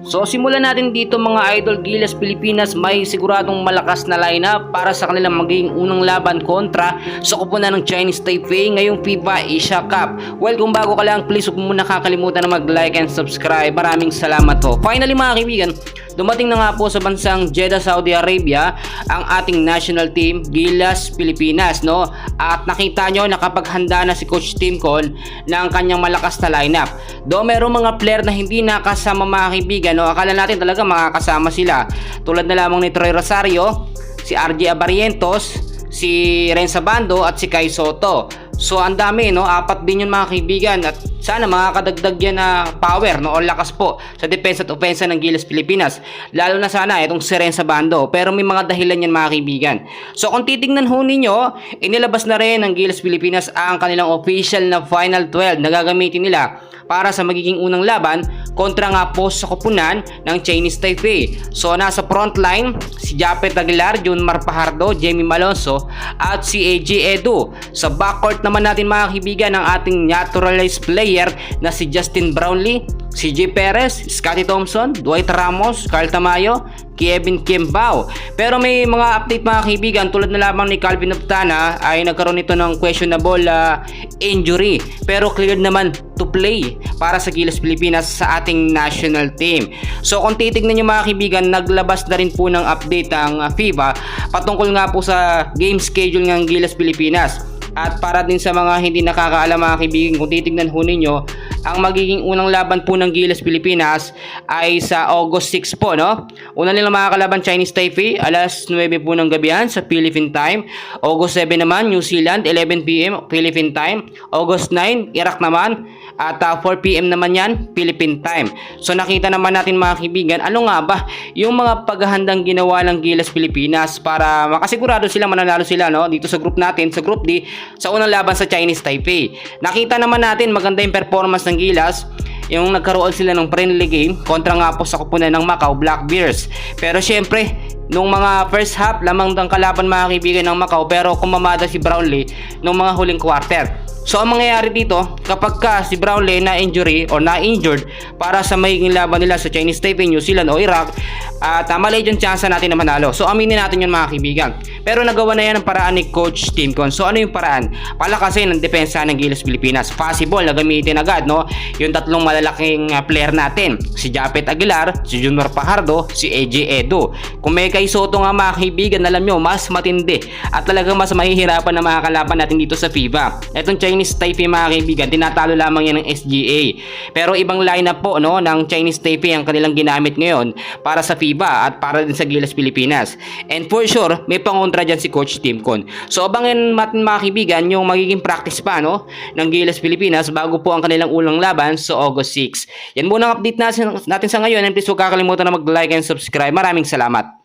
So simulan natin dito mga idol. Gilas Pilipinas may siguradong malakas na lineup para sa kanilang magiging unang laban kontra sa koponan ng Chinese Taipei ngayong FIBA Asia Cup. Well, kung bago ka lang, please huwag mo muna kakalimutan na mag-like and subscribe. Maraming salamat po. Finally mga kaibigan, dumating na nga po sa bansang Jeddah, Saudi Arabia ang ating national team, Gilas Pilipinas, no? At nakita nyo, nakapaghanda na si Coach Tim Con ng kanyang malakas na lineup. Do merong mga player na hindi nakasama mga kaibigan, no? Akala natin talaga makakasama sila. Tulad na lamang ni Troy Rosario, si RJ Abarientos, si Renza Bando at si Kai Soto. So ang dami, no? Apat din yun mga kaibigan, at sana makakadagdag yan na power, no, o lakas po sa depensa at opensa ng Gilas Pilipinas. Lalo na sana itong si Renza Bando, pero may mga dahilan yan mga kaibigan. So kung titignan ho ninyo, inilabas na rin ng Gilas Pilipinas ang kanilang official na Final 12 na gagamitin nila para sa magiging unang laban kontra nga po sa koponan ng Chinese Taipei. So nasa frontline si Japet Aguilar, Junmar Fajardo, Jamie Malonzo at si AJ Edu. Sa backcourt naman natin mga kaibigan ang ating naturalized player na si Justin Brownlee, CJ Perez, Scottie Thompson, Dwight Ramos, Carl Tamayo, Kevin Kimbao. Pero may mga update mga kaibigan, tulad na lamang ni Calvin Optana ay nagkaroon ito ng questionable injury, pero cleared naman to play para sa Gilas Pilipinas sa ating national team. So kung titignan nyo mga kaibigan, naglabas na rin po ng update ang FIBA patungkol nga po sa game schedule ng Gilas Pilipinas. At para din sa mga hindi nakakaalam mga kaibigan, kung titignan ho ninyo, ang magiging unang laban po ng Gilas Pilipinas ay sa August 6 po, no? Una nilang makakalaban Chinese Taipei, alas 9 po ng gabihan sa Philippine time. August 7 naman, New Zealand, 11 PM Philippine time. August 9, Iraq naman, at 4 PM naman yan, Philippine time. So nakita naman natin mga kaibigan, ano nga ba yung mga paghahandang ginawa ng Gilas Pilipinas para makasigurado sila mananalo sila, no? Dito sa group natin, sa group D, sa unang laban sa Chinese Taipei. Nakita naman natin maganda yung performance ng Gilas, yung nagkaroon sila ng friendly game kontra nga po sa koponan ng Macau Black Bears. Pero syempre, nung mga first half lamang ng kalaban mga kaibigan ng Macau, pero kumamada si Brownlee nung mga huling quarter. So ang mangyayari dito, kapag ka si Brownlee na injury or na-injured para sa magiging laban nila sa Chinese Taipei, New Zealand o Iraq, at mali yung chance natin na manalo. So aminin natin yun mga kaibigan. Pero nagawa na yan ang paraan ni Coach Tim Con. So ano yung paraan? Palakasin ang depensa ng Gilas Pilipinas. Possible na gamitin agad, no, yung tatlong malalaking player natin, si Japet Aguilar, si Junmar Fajardo, si AJ Edu. Kung may Kai Soto nga mga kaibigan, alam nyo, mas matindi at talagang mas mahihirapan na mga kalaban natin dito sa FIBA. Etong Chinese Taipei mga kaibigan, tinatalo lamang yan ng SGA. Pero ibang lineup po, no, ng Chinese Taipei ang kanilang ginamit ngayon para sa FIBA at para din sa Gilas Pilipinas. And for sure, may pangontra dyan si Coach Tim Con. So abangin natin mga kaibigan yung magiging practice pa, no, ng Gilas Pilipinas bago po ang kanilang unang laban sa August 6. Yan muna ang update natin sa ngayon, and please huwag kakalimutan na mag-like and subscribe. Maraming salamat.